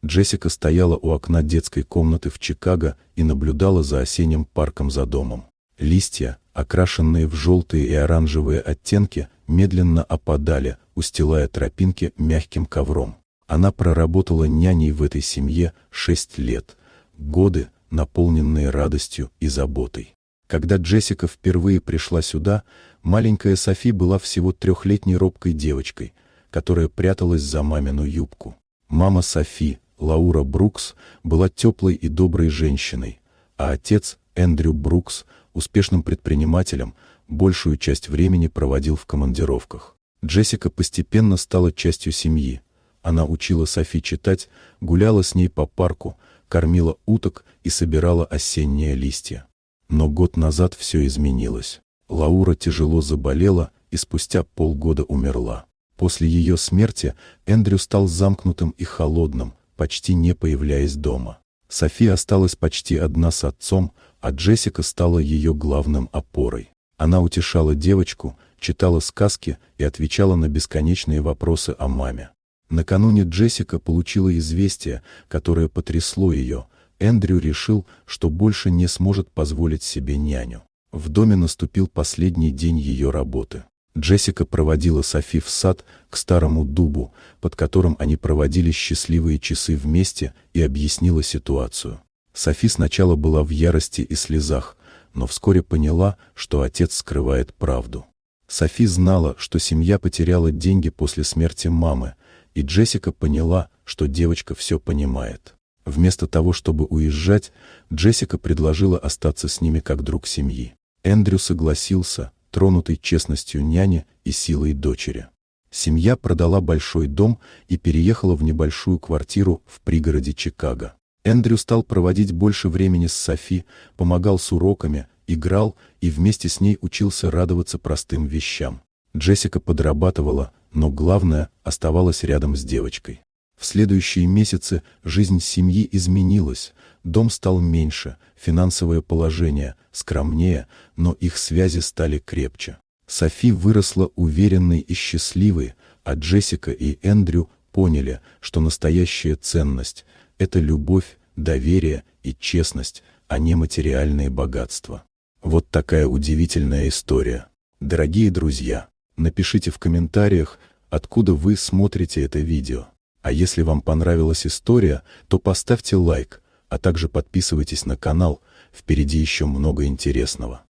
Джессика стояла у окна детской комнаты в Чикаго и наблюдала за осенним парком за домом. Листья, окрашенные в желтые и оранжевые оттенки, медленно опадали, устилая тропинки мягким ковром. Она проработала няней в этой семье 6 лет, годы, наполненные радостью и заботой. Когда Джессика впервые пришла сюда, маленькая Софи была всего 3-летней робкой девочкой, которая пряталась за мамину юбку. Мама Софи, Лаура Брукс, была теплой и доброй женщиной, а отец, Эндрю Брукс, успешным предпринимателем, большую часть времени проводил в командировках. Джессика постепенно стала частью семьи. Она учила Софи читать, гуляла с ней по парку, кормила уток и собирала осенние листья. Но год назад все изменилось. Лаура тяжело заболела и спустя полгода умерла. После ее смерти Эндрю стал замкнутым и холодным, почти не появляясь дома. Софи осталась почти одна с отцом, а Джессика стала ее главным опорой. Она утешала девочку, читала сказки и отвечала на бесконечные вопросы о маме. Накануне Джессика получила известие, которое потрясло ее. Эндрю решил, что больше не сможет позволить себе няню. В доме наступил последний день ее работы. Джессика проводила Софи в сад к старому дубу, под которым они проводили счастливые часы вместе, и объяснила ситуацию. Софи сначала была в ярости и слезах, но вскоре поняла, что отец скрывает правду. Софи знала, что семья потеряла деньги после смерти мамы, и Джессика поняла, что девочка все понимает. Вместо того, чтобы уезжать, Джессика предложила остаться с ними как друг семьи. Эндрю согласился, тронутый честностью няни и силой дочери. Семья продала большой дом и переехала в небольшую квартиру в пригороде Чикаго. Эндрю стал проводить больше времени с Софи, помогал с уроками, играл и вместе с ней учился радоваться простым вещам. Джессика подрабатывала, но главное, оставалась рядом с девочкой. В следующие месяцы жизнь семьи изменилась, дом стал меньше, финансовое положение скромнее, но их связи стали крепче. Софи выросла уверенной и счастливой, а Джессика и Эндрю поняли, что настоящая ценность – это любовь, доверие и честность, а не материальные богатства. Вот такая удивительная история. Дорогие друзья, напишите в комментариях, откуда вы смотрите это видео. А если вам понравилась история, то поставьте лайк, а также подписывайтесь на канал, впереди еще много интересного.